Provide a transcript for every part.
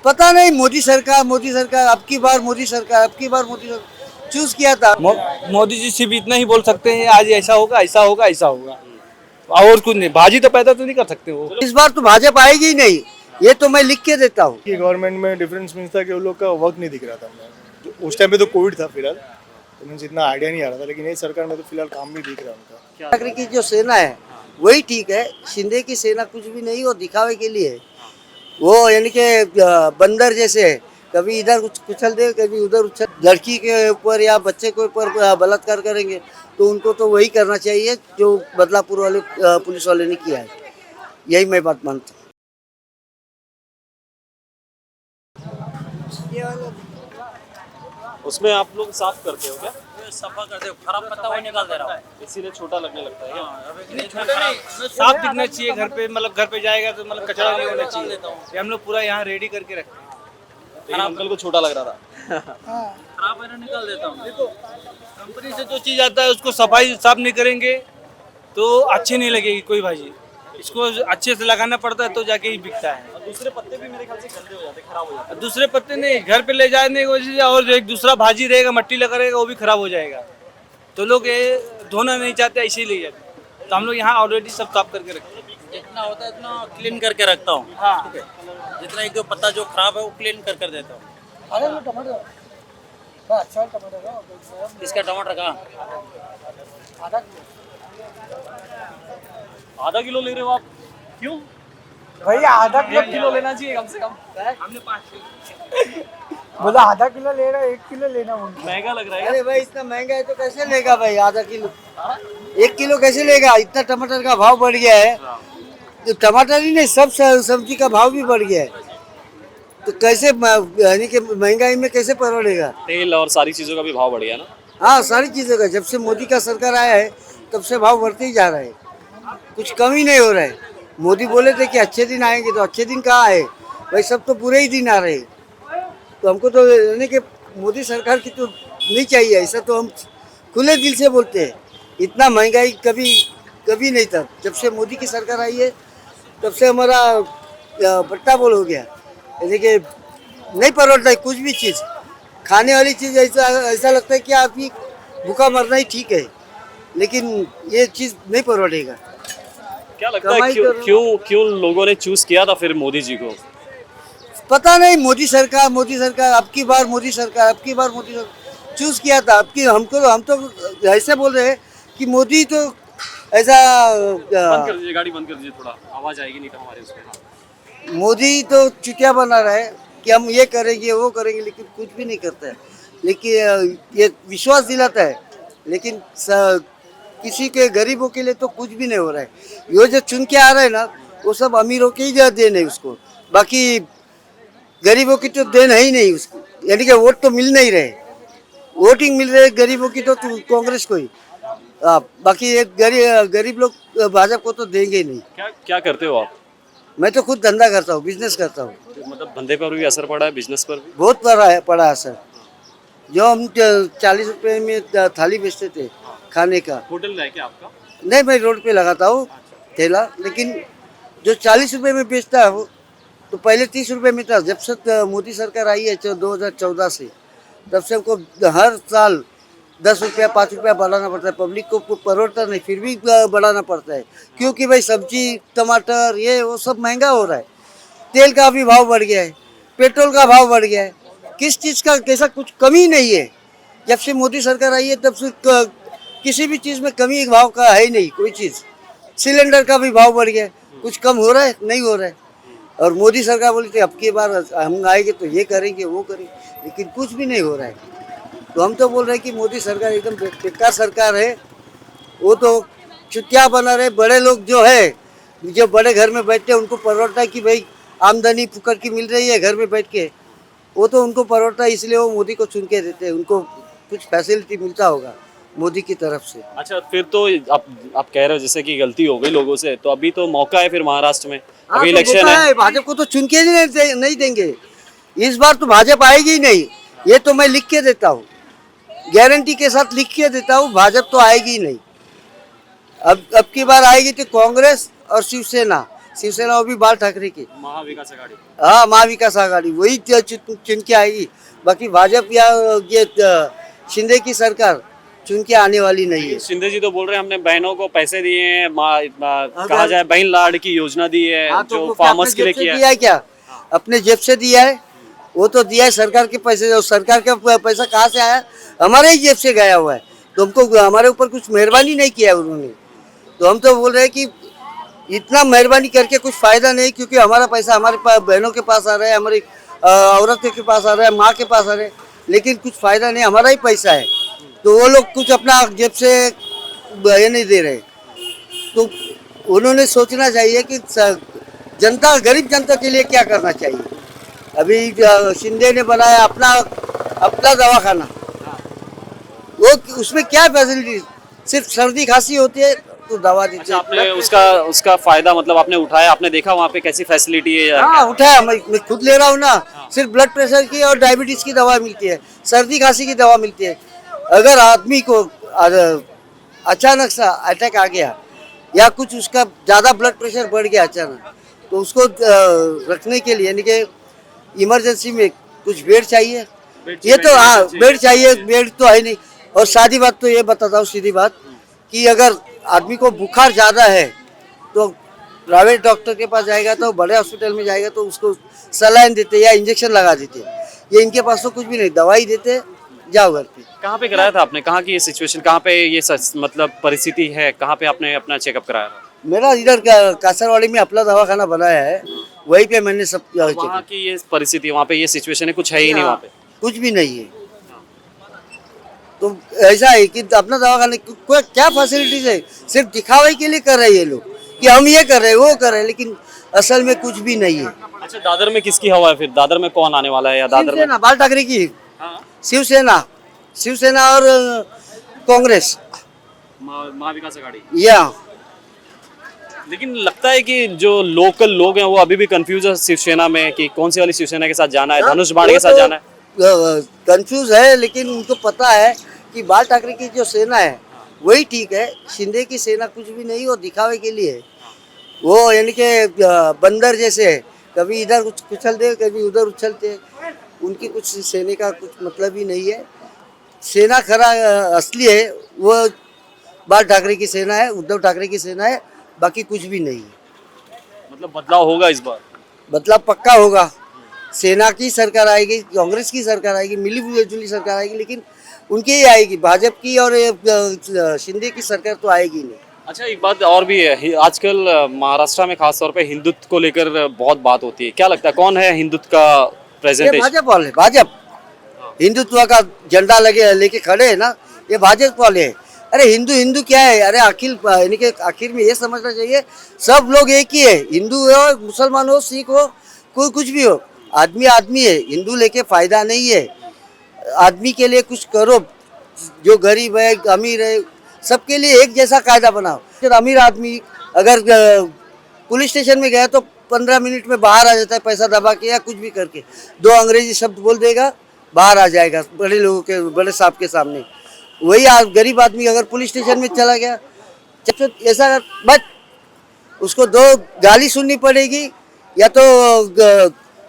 पता नहीं, मोदी सरकार अब की बार मोदी सरकार, अब की बार मोदी सरकार चूज किया था। मोदी जी सिर्फ इतना ही बोल सकते हैं, आज ऐसा होगा ऐसा होगा ऐसा होगा, और कुछ नहीं। बाजी तो पैदा तो नहीं कर सकते वो। इस बार तो भाजपा आएगी ही नहीं, ये तो मैं लिख के देता हूँ। कि गवर्नमेंट में डिफरेंस मीन्स था कि उन लोग का वर्क नहीं दिख रहा था हमें। उस टाइम पे तो कोविड था फिलहाल, तो मीन्स इतना आइडिया नहीं आ रहा था, लेकिन ये सरकार में तो फिलहाल काम नहीं दिख रहा उनका। नागरिक की जो सेना है वही ठीक है, शिंदे की सेना कुछ भी नहीं, वो दिखावे के लिए है। वो यानी कि बंदर जैसे है, कभी इधर उछल दे कभी उधर उछल, लड़की के ऊपर या बच्चे के ऊपर बलात्कार करेंगे तो उनको तो वही करना चाहिए जो बदलापुर वाले पुलिस वाले ने किया है। यही मैं बात मानता हूँ। उसमें आप लोग साफ करते हो क्या? सफा करते हो, खराब पत्ता वो निकाल दे रहा हूँ। इसीलिए छोटा लगने लगता है क्या? साफ दिखना चाहिए घर पे, मतलब घर पे जाएगा तो मतलब कचरा नहीं होना चाहिए। ये हम लोग पूरा यहाँ रेडी करके रखते हैं। लेकिन अंकल को छोटा लग रहा था। खराब है ना, निकाल देता हूँ। देखो, कंपनी से जो चीज़ आता है उसको सफाई साफ नहीं करेंगे तो अच्छी नहीं लगेगी कोई भाजी। इसको अच्छे से लगाना पड़ता है तो जाके ही बिकता है। और दूसरे पत्ते भी मेरे ख्याल से गंदे हो जाते हैं, खराब हो जाते दूसरे पत्ते नहीं, घर पे ले जाने की वजह से, और एक दूसरा भाजी रहेगा मट्टी लगा रहेगा वो भी खराब हो जाएगा। तो लोग ये धोना नहीं चाहते, इसीलिए जाते। तो हम लोग यहाँ ऑलरेडी सब साफ करके रखते हैं। जितना होता है उतना क्लीन करके रखता हूँ। हाँ, जितना एक जो पत्ता जो खराब है वो क्लीन कर देता हूँ। इसका टमाटर का आधा किलो ले रहे हो आप? क्यों? भैया आधा किलो लेना चाहिए कम से कम। हमने 5 किलो बोला आधा किलो ले रहा है, 1 किलो लेना बोल। महंगा लग रहा है अरे भाई इतना महंगा है तो कैसे लेगा भाई आधा किलो, 1 किलो कैसे लेगा? इतना टमाटर का भाव बढ़ गया है, तो टमाटर ही नहीं सब सब्जी का भाव भी बढ़ गया है, तो कैसे यानी कि महंगाई में कैसे परोड़ेगा? तेल और सारी चीजों का भी भाव बढ़ गया ना। हाँ, सारी चीज़ों का जब से मोदी का सरकार आया है तब से भाव बढ़ते ही जा रहा है, कुछ कम ही नहीं हो रहा है। मोदी बोले थे कि अच्छे दिन आएंगे, तो अच्छे दिन कहाँ आए भाई? सब तो बुरे ही दिन आ रहे हैं। तो हमको तो यानी कि मोदी सरकार की तो नहीं चाहिए, ऐसा तो हम खुले दिल से बोलते हैं। इतना महंगाई कभी कभी नहीं था, जब से मोदी की सरकार आई है तब से हमारा बट्टा बोल हो गया, यानी कि नहीं परोड़ता है कुछ भी चीज़। खाने वाली चीज़ ऐसा लगता है कि आदमी भूखा मरना ही ठीक है, लेकिन ये चीज़ नहीं परोड़ेगा। क्या लगता है क्यों लोगों ने चूज किया था फिर मोदी जी को? पता नहीं, मोदी सरकार अब की बार मोदी सरकार, अब की बार मोदी सरकार चूज किया था। अब की हम तो ऐसे बोल रहे हैं कि मोदी तो ऐसा बंद कर दीजिए, गाड़ी बंद कर दीजिए, थोड़ा आवाज आएगी नहीं तो हमारे उसमें। मोदी तो चुटिया बना रहा है कि हम ये करेंगे वो करेंगे, लेकिन कुछ भी नहीं करता है। लेकिन ये विश्वास दिलाता है, लेकिन किसी के गरीबों के लिए तो कुछ भी नहीं हो रहा है। ये जो चुन के आ रहा है ना, वो सब अमीरों के ही देन है उसको, बाकी गरीबों की तो देन है ही नहीं उसको। यानी कि वोट तो मिल नहीं रहे, वोटिंग मिल रहे गरीबों की तो कांग्रेस को ही, बाकी ये गरीब लोग भाजपा को तो देंगे ही नहीं। क्या करते हो आप? मैं तो खुद धंधा करता हूँ, बिजनेस करता हूँ। मतलब धंधे पर भी असर पड़ा है, बिजनेस पर भी? बहुत पड़ा असर। जो हम 40 रुपए में थाली बेचते थे खाने का, होटल है क्या आपका? नहीं मैं रोड पे लगाता हूँ ठेला, लेकिन जो 40 रुपए में बेचता है वो तो पहले 30 रुपए में था। जब से मोदी सरकार आई है 2014 से, तब से हमको हर साल 10 रुपया 5 रुपया बढ़ाना पड़ता है। पब्लिक को परोड़ता नहीं, फिर भी बढ़ाना पड़ता है, क्योंकि भाई सब्जी टमाटर ये वो सब महंगा हो रहा है। तेल का भी भाव बढ़ गया है, पेट्रोल का भाव बढ़ गया है, किस चीज़ का कैसा कुछ कमी नहीं है। जब से मोदी सरकार आई है तब से किसी भी चीज़ में कमी भाव का है ही नहीं कोई चीज़। सिलेंडर का भी भाव बढ़ गया है, कुछ कम हो रहा है? नहीं हो रहा है। और मोदी सरकार बोली थी अब की बार हम आएंगे तो ये करेंगे वो करेंगे, लेकिन कुछ भी नहीं हो रहा है। तो हम तो बोल रहे हैं कि मोदी सरकार एकदम बेकार सरकार है। वो तो चुटिया बना रहे। बड़े लोग जो है, जो बड़े घर में बैठते हैं उनको परोड़ता है कि भाई आमदनी फुकट की मिल रही है घर में बैठ के, वो तो उनको परोड़ता है, इसलिए वो मोदी को चुन के देते हैं। उनको कुछ फैसिलिटी मिलता होगा मोदी की तरफ से। अच्छा, फिर तो आप कह रहे हो जैसे कि गलती हो गई लोगों से, तो अभी तो मौका है फिर महाराष्ट्र में, अभी इलेक्शन है। भाजपा को तो चुन के नहीं देंगे, इस बार तो भाजपा आएगी ही नहीं, ये तो मैं लिख के देता हूँ, गारंटी के साथ लिख के देता हूँ। भाजपा तो आएगी ही नहीं। अब की बार आएगी तो कांग्रेस और शिवसेना, शिवसेना वो भी बाल ठाकरे की। महाविकास आघाड़ी। हाँ, महाविकास आघाड़ी वही चुन के आएगी। बाकी भाजपा या ये शिंदे की सरकार चुन के आने वाली नहीं है। शिंदे जी तो बोल रहे हैं हमने बहनों को पैसे दिए हैं, कहा जाए बहन लाड़ की योजना दी है, हाँ, तो जो वो फार्मर्स के अपने लिए जेब से किया है। दिया है क्या? अपने जेब से दिया है, वो तो दिया है सरकार के पैसे। और सरकार का पैसा कहाँ से आया? हमारे ही जेब से गया हुआ है। तो हमको हमारे ऊपर कुछ मेहरबानी नहीं किया उन्होंने। तो हम तो बोल रहे हैं कि इतना मेहरबानी करके कुछ फायदा नहीं, क्योंकि हमारा पैसा हमारे बहनों के पास आ रहा है, हमारी औरतों के पास आ रहा है, माँ के पास आ रहा है, लेकिन कुछ फायदा नहीं, हमारा ही पैसा है। तो वो लोग कुछ अपना जेब से ये नहीं दे रहे। तो उन्होंने सोचना चाहिए कि जनता, गरीब जनता के लिए क्या करना चाहिए। अभी शिंदे ने बनाया अपना दवाखाना, वो उसमें क्या फैसिलिटी? सिर्फ सर्दी खांसी होती है तो दवा देते अच्छा, आपने उसका फायदा मतलब आपने उठाया, आपने देखा वहाँ पे कैसी फैसिलिटी है? हाँ, उठाया। मैं खुद ले रहा हूँ ना। सिर्फ ब्लड प्रेशर की और डायबिटीज की दवा मिलती है, सर्दी खांसी की दवा मिलती है। अगर आदमी को अचानक सा अटैक आ गया या कुछ उसका ज़्यादा ब्लड प्रेशर बढ़ गया अचानक, तो उसको रखने के लिए यानी कि इमरजेंसी में कुछ बेड चाहिए। ये तो हाँ, बेड चाहिए, बेड तो है नहीं। और सादी बात तो ये बताता हूँ, सीधी बात, कि अगर आदमी को बुखार ज़्यादा है तो प्राइवेट डॉक्टर के पास जाएगा, तो बड़े हॉस्पिटल में जाएगा तो उसको सलाइन देते या इंजेक्शन लगा देते। ये इनके पास तो कुछ भी नहीं, दवाई देते, जाओ घर पे। कहाँ पे कराया था आपने? कहाँ की ये सिचुएशन, कहाँ पे ये मतलब परिस्थिति है, कहाँ पे आपने अपना चेकअप कराया था? मेरा इधर कासरवाड़ी में अपना दवाखाना बनाया है, वहीं पे मैंने सब वहाँ की ये परिस्थिति, वहाँ पे ये सिचुएशन है, कुछ है ही नहीं वहाँ पे, कुछ भी नहीं है। तो ऐसा है कि अपना दवाखाने क्या फैसिलिटीज है? सिर्फ दिखावे के लिए कर रहे हैं ये लोग कि हम ये कर रहे हैं, वो कर रहे हैं, लेकिन असल में कुछ भी नहीं है। अच्छा, दादर में किसकी हवा है फिर? दादर में कौन आने वाला है? या दादर में शिवसेना, बाल ठाकरे की। हाँ? शिवसेना और कांग्रेस, महाविकास आघाड़ी। या लेकिन लगता है कि जो लोकल लोग हैं वो अभी भी कंफ्यूज है शिवसेना में कि कौन सी वाली शिवसेना के साथ जाना है, धनुष बाण के साथ जाना है। कंफ्यूज है, लेकिन उनको पता है कि बाल ठाकरे की जो सेना है वही ठीक है। शिंदे की सेना कुछ भी नहीं, वो दिखावे के लिए है। वो यानी कि बंदर जैसे है, कभी इधर उछल दे, कभी उधर उछलते। उनकी कुछ सेना का कुछ मतलब ही नहीं है। सेना खरा असली है वो बाल ठाकरे की सेना है, उद्धव ठाकरे की सेना है, बाकी कुछ भी नहीं है। मतलब बदलाव होगा इस बार? बदलाव पक्का होगा। सेना की सरकार आएगी, कांग्रेस की सरकार आएगी, मिली जुली सरकार आएगी, लेकिन उनकी ही आएगी। भाजपा की और शिंदे की सरकार तो आएगी नहीं। अच्छा, एक बात और भी है, आजकल महाराष्ट्र में खासतौर पे हिंदुत्व को लेकर बहुत बात होती है। क्या लगता है कौन है हिंदुत्व का प्रेजेंटेशन? भाजपा वाले, भाजपा हिंदुत्व का झंडा लेके खड़े है ना, ये भाजपा वाले है। अरे हिंदू क्या है? अरे आखिर में ये समझना चाहिए, सब लोग एक ही है। हिंदू हो, मुसलमान हो, सिख हो, कोई कुछ भी हो, आदमी है। हिंदू लेके फायदा नहीं है। आदमी के लिए कुछ करो, जो गरीब है, अमीर है, सबके लिए एक जैसा कायदा बनाओ। फिर अमीर आदमी अगर पुलिस स्टेशन में गया तो 15 मिनट में बाहर आ जाता है, पैसा दबा के या कुछ भी करके। 2 अंग्रेजी शब्द बोल देगा, बाहर आ जाएगा बड़े लोगों के, बड़े साहब के सामने। वही गरीब आदमी अगर पुलिस स्टेशन में चला गया, ऐसा बस उसको 2 गाली सुननी पड़ेगी या तो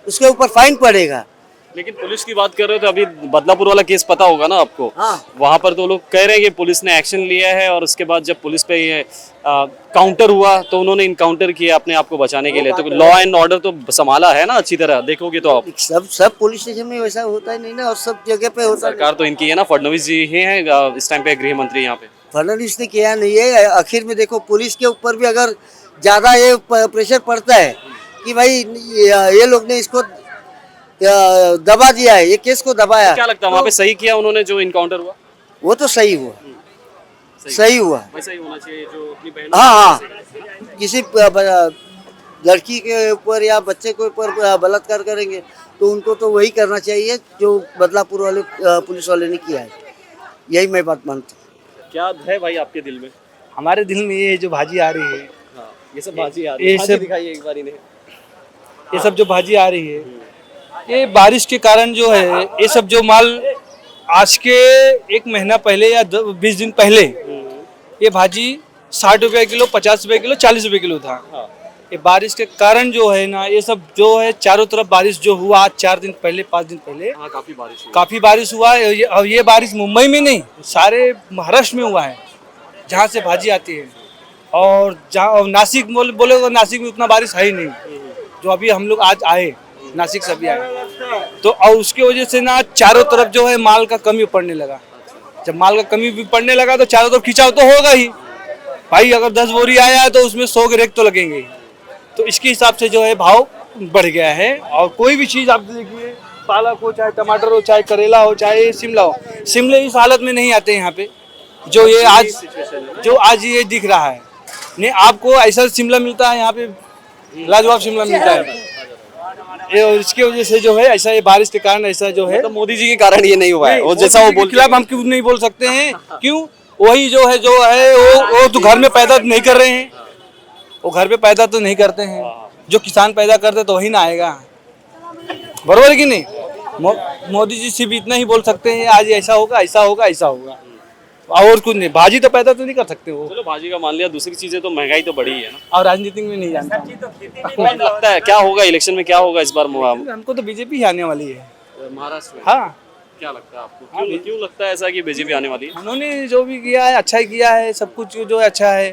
उसके ऊपर फाइन पड़ेगा। लेकिन पुलिस की बात कर रहे हो तो अभी बदलापुर वाला केस पता होगा ना आपको? हाँ। वहां पर तो लोग कह रहे हैं कि पुलिस ने एक्शन लिया है, और उसके बाद जब पुलिस पे ये काउंटर हुआ तो उन्होंने इनकाउंटर किया अपने आप को बचाने के लिए। तो लॉ एंड ऑर्डर तो संभाला है ना अच्छी तरह, देखोगे तो आप। सब पुलिस स्टेशन में वैसा होता ही नहीं ना, और सब जगह पे होता। सरकार तो इनकी है ना, फडणवीस जी ही हैं इस टाइम पे गृह मंत्री यहाँ पे। फडणवीस ने किया नहीं है। आखिर में देखो, पुलिस के ऊपर भी अगर ज्यादा ये प्रेशर पड़ता है कि भाई ये लोग ने इसको दबा दिया है, ये केस को दबाया। क्या लगता है वहाँ पे सही किया उन्होंने जो इनकाउंटर हुआ? वो तो सही हुआ, सही हुआ। वैसा ही होना चाहिए जो अपनी बहन। हाँ, किसी लड़की के ऊपर या बच्चे के ऊपर बलात्कार करेंगे तो उनको तो वही करना चाहिए जो बदलापुर वाले पुलिस वाले ने किया है। यही मैं बात मानता हूँ। क्या है भाई आपके दिल में? हमारे दिल में ये जो भाजी आ रही है, हाँ, ये सब भाजी आ रही है, ये भाजी सब दिखाइए एक बार इन्हें। ये सब जो भाजी आ रही है, ये बारिश के कारण जो है, ये सब जो माल आज के 1 महीना पहले या 20 दिन पहले ये भाजी 60 रुपये किलो, 50 रुपये किलो, 40 रुपये किलो था। हाँ। ये बारिश के कारण जो है ना, ये सब जो है चारों तरफ बारिश जो हुआ आज 4 दिन पहले 5 दिन पहले हाँ काफी बारिश हुई। काफ़ी बारिश हुआ है। और ये बारिश मुंबई में नहीं, सारे महाराष्ट्र में हुआ है जहाँ से भाजी आती है। और जहाँ नासिक बोले तो नासिक में उतना बारिश है ही नहीं, जो अभी हम लोग आज आए नासिक से अभी आए तो। और उसकी वजह से ना चारों तरफ जो है माल का कमी पड़ने लगा। जब माल का कमी भी पड़ने लगा तो चारों तरफ खिंचाव तो होगा ही भाई। अगर 10 बोरी आया है तो उसमें 100 के रेक तो लगेंगे। तो इसके हिसाब से जो है भाव बढ़ गया है। और कोई भी चीज़ आप देखिए, पालक हो चाहे टमाटर हो चाहे करेला हो चाहे शिमला हो, शिमले इस हालत में नहीं आते यहाँ पे जो ये आज ये दिख रहा है। नहीं, आपको ऐसा शिमला मिलता है यहाँ पे, लाजवाब शिमला मिलता है। ये इसकी वजह से जो है ऐसा, ये बारिश के कारण ऐसा जो है। तो मोदी जी के कारण ये नहीं हुआ है, और जैसा वो बोल खिलाफ हम क्यों नहीं बोल सकते हैं? क्यों? वही जो है वो तो घर में पैदा नहीं कर रहे हैं, वो घर पे पैदा तो नहीं करते हैं। जो किसान पैदा करते तो वही ना आएगा, बरोबर है कि नहीं? मोदी जी सिर्फ इतना ही बोल सकते हैं आज ऐसा होगा ऐसा होगा ऐसा होगा, और कुछ नहीं। भाजी तो पैदा तो नहीं कर सकते वो। चलो भाजी का मान लिया, दूसरी चीजें तो महंगाई तो बढ़ी है ना। और राजनीति में नहीं जानता हूँ। कौन लगता है क्या होगा इलेक्शन में, क्या होगा इस बार हमको तो बीजेपी ही आने वाली है महाराष्ट्र में? हाँ। क्या लगता है आपको, क्यों लगता है ऐसा कि बीजेपी आने वाली है? उन्होंने जो भी किया है अच्छा ही किया है, सब कुछ जो है अच्छा है।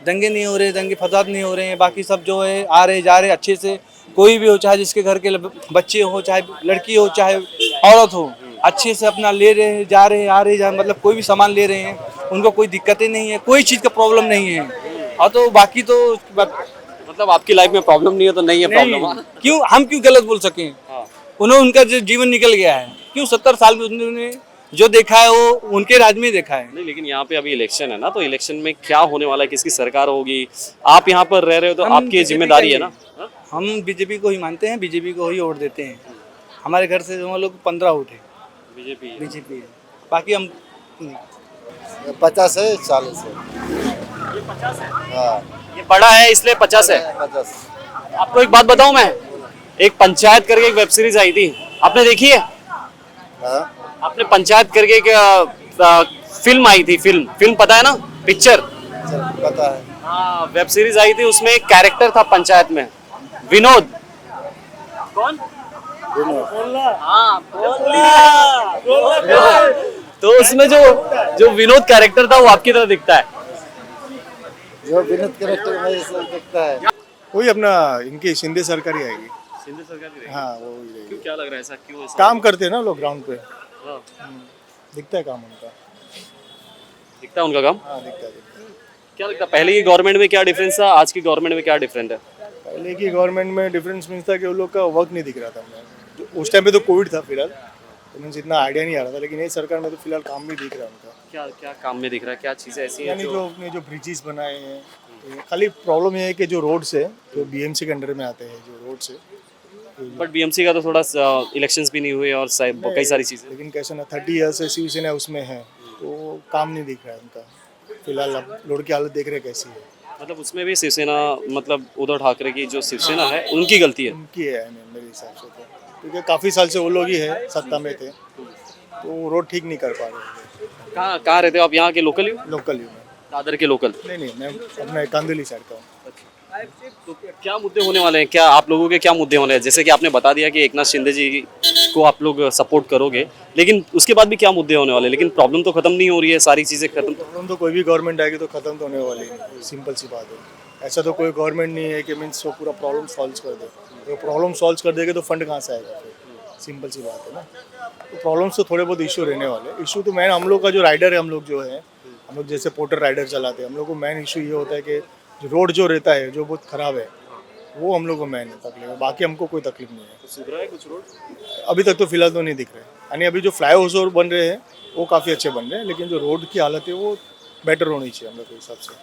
दंगे नहीं हो रहे, दंगे फसाद नहीं हो रहे हैं, बाकी सब जो है आ रहे जा रहे अच्छे से। कोई भी हो, चाहे जिसके घर के बच्चे हो, चाहे लड़की हो चाहे औरत हो, अच्छे से अपना ले रहे हैं, जा रहे हैं आ रहे हैं, मतलब कोई भी सामान ले रहे हैं, उनको कोई दिक्कतें नहीं है, कोई चीज़ का प्रॉब्लम नहीं है। और तो बाकी तो मतलब आपकी लाइफ में प्रॉब्लम नहीं है तो नहीं है प्रॉब्लम। क्यों हम क्यों गलत बोल सकें? उन्होंने उनका जो जीवन निकल गया है, क्यों 70 साल में उन्होंने जो देखा है वो उनके राज में देखा है। नहीं, लेकिन यहाँ पे अभी इलेक्शन है ना, तो इलेक्शन में क्या होने वाला है, किसकी सरकार होगी? आप यहाँ पर रह रहे हो तो आपकी जिम्मेदारी है ना। हम बीजेपी को ही मानते हैं, बीजेपी को ही वोट देते हैं। हमारे घर से हम लोग 15 वोट है बीजेपी है, बाकी हम 50 है 40 है। ये 50 है? हाँ ये बड़ा है इसलिए 50 है। 50। आपको एक बात बताऊं मैं, एक पंचायत करके एक वेब सीरीज आई थी, आपने देखी है? हाँ आपने पंचायत करके एक फिल्म आई थी, फिल्म पता है ना, पिक्चर? पता है। हाँ, वेब सीरीज आई थी, उसमें एक कैरेक्टर था पंचायत में, विनोद। कौन? तो उसमें जो विनोद कैरेक्टर था वो आपकी तरह दिखता है। जो विनोद कैरेक्टर में ऐसा दिखता है। वही अपना इनकी शिंदे सरकार ही आएगी। शिंदे सरकार की रहेगी? हाँ वो ही रहेगी। क्यों, क्या लग रहा है ऐसा, क्यों ऐसा? काम करते हैं ना लोग ग्राउंड पे, हाँ, दिखता है काम उनका। दिखता है उनका काम? हाँ दिखता है। क्या लगता है पहले की गवर्नमेंट में क्या डिफरेंस था, आज की गवर्नमेंट में क्या डिफरेंट है? पहले की गवर्नमेंट में डिफरेंस मीन्स था कि उन लोग का वर्क नहीं दिख रहा था हमें। उस टाइम पे तो कोविड था फिलहाल, तो मीन्स इतना आइडिया नहीं आ रहा था। लेकिन ये सरकार में तो फिलहाल काम भी दिख रहा है उनका। क्या क्या काम में दिख रहा है, क्या चीज़ें ऐसी हैं यानी जो अपने जो ब्रिजेस बनाए हैं, तो खाली प्रॉब्लम ये है कि जो रोड्स है जो बीएमसी के अंडर में आते हैं, जो रोड्स है, बट बीएमसी का तो थोड़ा इलेक्शंस भी नहीं हुए और कई सारी चीज़ें। लेकिन कैसे ना 30 ईयर्स से शिवसेना उसमें है, तो काम नहीं दिख रहा है उनका फिलहाल। अब रोड की हालत देख रहे हैं कैसी है। मतलब उसमें भी शिवसेना, मतलब उद्धव ठाकरे की जो शिवसेना है उनकी गलती है। उनकी है मेरे हिसाब से, तो क्योंकि काफ़ी साल से वो लोग ही है सत्ता में थे, तो वो रोड ठीक नहीं कर पा रहे। कहाँ रहते हो आप, यहाँ के लोकल ही हो? लोकल ही मैं। दादर के लोकल? नहीं मैं अपना कांदिवली साइड का हूँ। तो क्या मुद्दे होने वाले हैं, क्या आप लोगों के क्या मुद्दे होने हैं? जैसे कि आपने बता दिया कि एकनाथ शिंदे जी को आप लोग सपोर्ट करोगे, लेकिन उसके बाद भी क्या मुद्दे होने वाले हैं? लेकिन प्रॉब्लम तो खत्म नहीं हो रही है, सारी चीज़ें खत्म। प्रॉब्लम तो कोई भी गवर्नमेंट आएगी तो खत्म तो होने वाली नहीं, सिंपल सी बात है। ऐसा तो कोई गवर्नमेंट नहीं है कि मीन्स वो पूरा प्रॉब्लम सॉल्व कर दे। तो प्रॉब्लम सॉल्व कर देगा तो फंड कहाँ से आएगा फिर? सिंपल सी बात है ना। तो प्रॉब्लम्स तो थोड़े बहुत इशू रहने वाले। इशू तो मैन हम लोग का जो राइडर है, हम लोग जो है, हम लोग जैसे पोर्टर राइडर चलाते हैं, हम लोग को मेन इशू ये होता है कि जो रोड जो रहता है जो बहुत ख़राब है, वो हम लोग को मेन तकलीफ है। बाकी हमको कोई तकलीफ नहीं है। सुधरा है कुछ रोड? अभी तक तो फिलहाल तो नहीं दिख रहे। यानी अभी जो फ्लाईओवर्स बन रहे हैं वो काफ़ी अच्छे बन रहे हैं, लेकिन जो रोड की हालत है वो बेटर होनी चाहिए हम लोग के हिसाब से।